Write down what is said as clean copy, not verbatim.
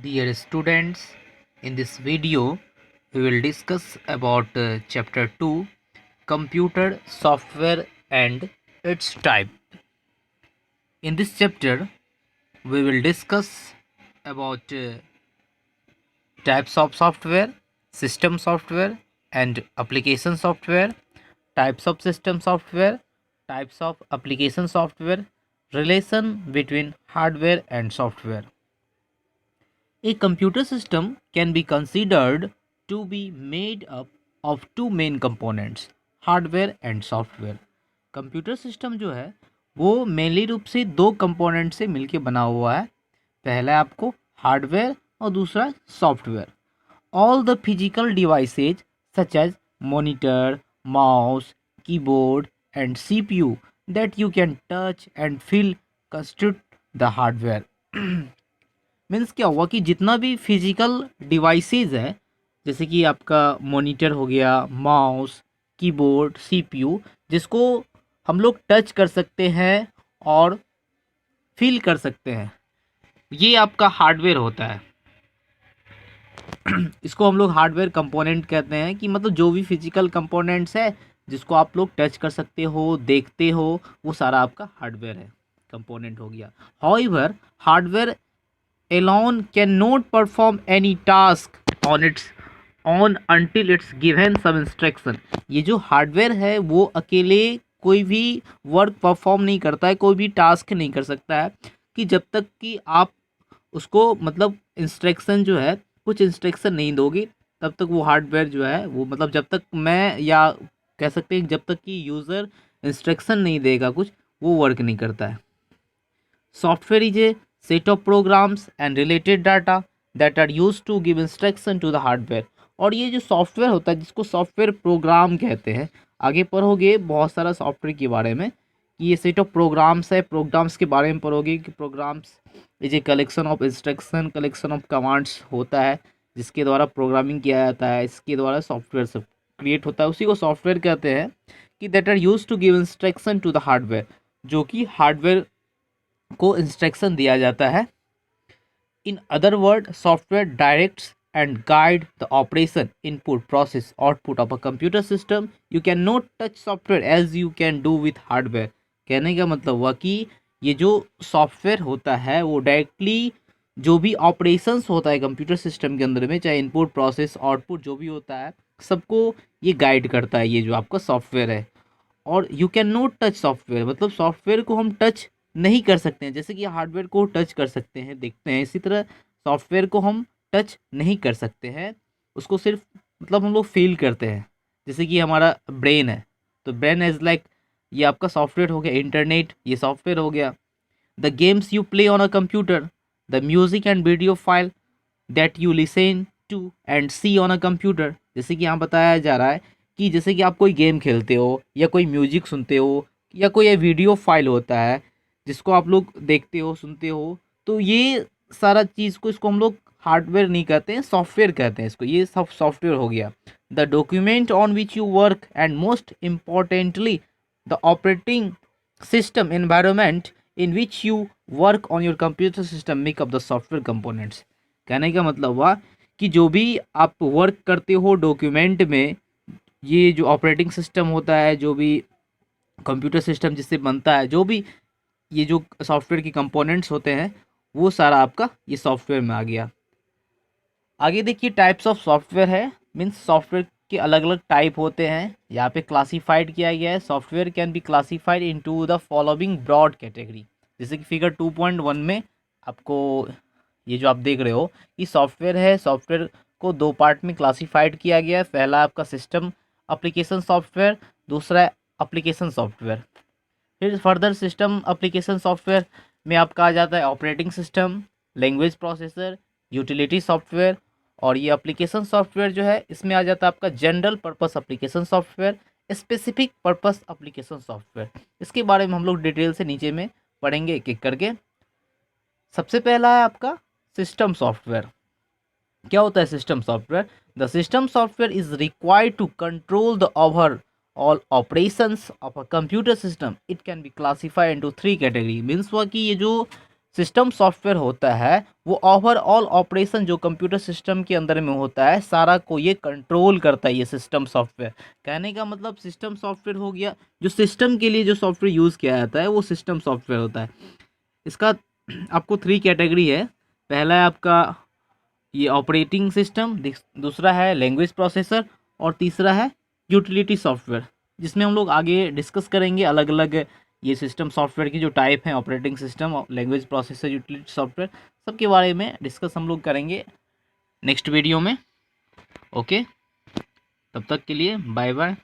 Dear students, in this video we will discuss about chapter 2 computer software and its type. In this chapter we will discuss about types of software, system software and application software, types of system software, types of application software, relation between hardware and software. A computer system can be considered to be made up of two main components, hardware and software. Computer system जो है वो mainly रूप से दो component से मिलके बना हुआ है. पहला है आपको हार्डवेयर और दूसरा software. All the physical devices such as monitor, mouse, keyboard and CPU that you can touch and feel constitute the hardware. Means क्या हुआ कि जितना भी फिजिकल डिवाइसेज है, जैसे कि आपका मॉनिटर हो गया, माउस, कीबोर्ड, सीपीयू, जिसको हम लोग टच कर सकते हैं और फील कर सकते हैं, ये आपका हार्डवेयर होता है. इसको हम लोग हार्डवेयर कंपोनेंट कहते हैं कि मतलब जो भी फिजिकल कंपोनेंट्स है जिसको आप लोग टच कर सकते हो, देखते हो, वो सारा आपका हार्डवेयर है, कंपोनेंट हो गया. However hardware alone cannot perform any task on its own until it's given some instruction. ये जो हार्डवेयर है वो अकेले कोई भी वर्क परफॉर्म नहीं करता है, कोई भी टास्क नहीं कर सकता है कि जब तक कि आप उसको मतलब इंस्ट्रक्शन जो है, कुछ इंस्ट्रक्शन नहीं दोगे तब तक वो हार्डवेयर जो है वो मतलब जब तक मैं या कह सकते हैं जब तक कि यूज़र इंस्ट्रक्शन नहीं देगा कुछ, वो वर्क नहीं करता है. Software is a set of programs and related data that are used to give instruction to the hardware. और ये जो सॉफ्टवेयर होता है जिसको सॉफ्टवेयर प्रोग्राम कहते हैं, आगे पढ़ोगे बहुत सारा सॉफ्टवेयर के बारे में कि ये सेट ऑफ प्रोग्राम्स है. प्रोग्राम्स के बारे में पढ़ोगे कि programs is a collection of instruction, collection of commands होता है जिसके द्वारा प्रोग्रामिंग किया जाता है, इसके द्वारा सॉफ्टवेयर सब क्रिएट होता है. उसी को सॉफ्टवेयर कहते हैं कि that are use to give instruction to the hardware, जो कि हार्डवेयर को इंस्ट्रक्शन दिया जाता है. In other word software directs and guide the operation, input, process, output of a computer system. You can not touch software as you can do with hardware. कहने का मतलब हुआ कि ये जो सॉफ्टवेयर होता है वो डायरेक्टली जो भी ऑपरेशंस होता है कंप्यूटर सिस्टम के अंदर में, चाहे इनपुट, प्रोसेस, आउटपुट जो भी होता है, सबको ये गाइड करता है, ये जो आपका सॉफ्टवेयर है. और you can not touch software मतलब सॉफ्टवेयर को हम टच नहीं कर सकते हैं. जैसे कि हार्डवेयर को टच कर सकते हैं, देखते हैं, इसी तरह सॉफ्टवेयर को हम टच नहीं कर सकते हैं, उसको सिर्फ मतलब हम लोग फील करते हैं. जैसे कि हमारा ब्रेन है तो ब्रेन इज़ लाइक, ये आपका सॉफ्टवेयर हो गया. इंटरनेट ये सॉफ्टवेयर हो गया. The games you play on a computer, the music and video file that you listen to and see on a computer. जैसे कि यहाँ बताया जा रहा है कि जैसे कि आप कोई गेम खेलते हो या कोई म्यूजिक सुनते हो या कोई वीडियो फाइल होता है जिसको आप लोग देखते हो, सुनते हो, तो ये सारा चीज़ को इसको हम लोग हार्डवेयर नहीं कहते हैं, सॉफ्टवेयर कहते हैं इसको. ये सब सॉफ्टवेयर हो गया. The document on which you work and most importantly the operating system environment in which you work on your computer system make up the software components. कहने का मतलब हुआ कि जो भी आप वर्क करते हो डॉक्यूमेंट में, ये जो ऑपरेटिंग सिस्टम होता है, जो भी कंप्यूटर सिस्टम जिससे बनता है, जो भी ये जो सॉफ्टवेयर के कंपोनेंट्स होते हैं, वो सारा आपका ये सॉफ्टवेयर में आ गया. आगे देखिए टाइप्स ऑफ सॉफ्टवेयर है, मीन्स सॉफ्टवेयर के अलग अलग टाइप होते हैं. यहाँ पे क्लासीफाइड किया गया है. Software can be classified into the following broad category. जैसे कि फिगर 2.1 में आपको ये जो आप देख रहे हो कि सॉफ्टवेयर है, सॉफ्टवेयर को दो पार्ट में क्लासीफाइड किया गया है. पहला आपका सिस्टम एप्लीकेशन सॉफ्टवेयर, दूसरा एप्लीकेशन सॉफ्टवेयर. फिर फर्दर सिस्टम एप्लीकेशन सॉफ्टवेयर में आपका आ जाता है operating system, language processor, utility software. और ये एप्लीकेशन सॉफ्टवेयर जो है इसमें आ जाता है आपका general purpose application software, specific purpose application software. इसके बारे में हम लोग डिटेल से नीचे में पढ़ेंगे एक एक करके. सबसे पहला है आपका सिस्टम सॉफ्टवेयर. क्या होता है system software? The system software is required to control the over all operations of a computer system. It can be classified into 3 category. Means हुआ कि ये जो सिस्टम सॉफ्टवेयर होता है वो ओवरऑल ऑपरेशन जो कंप्यूटर सिस्टम के अंदर में होता है सारा को ये कंट्रोल करता है, ये सिस्टम सॉफ्टवेयर। कहने का मतलब सिस्टम सॉफ्टवेयर हो गया, जो सिस्टम के लिए जो सॉफ्टवेयर यूज़ किया जाता है वो सिस्टम सॉफ्टवेयर होता है। इसका आपको 3 कैटेगरी है। पहला है आपका ये ऑपरेटिंग सिस्टम, दूसरा है लैंग्वेज प्रोसेसर, और तीसरा है यूटिलिटी सॉफ्टवेयर, जिसमें हम लोग आगे डिस्कस करेंगे अलग अलग ये सिस्टम सॉफ्टवेयर की जो टाइप हैं, operating system, language processor, utility software, सबके बारे में डिस्कस हम लोग करेंगे नेक्स्ट वीडियो में। ओके, तब तक के लिए बाय बाय।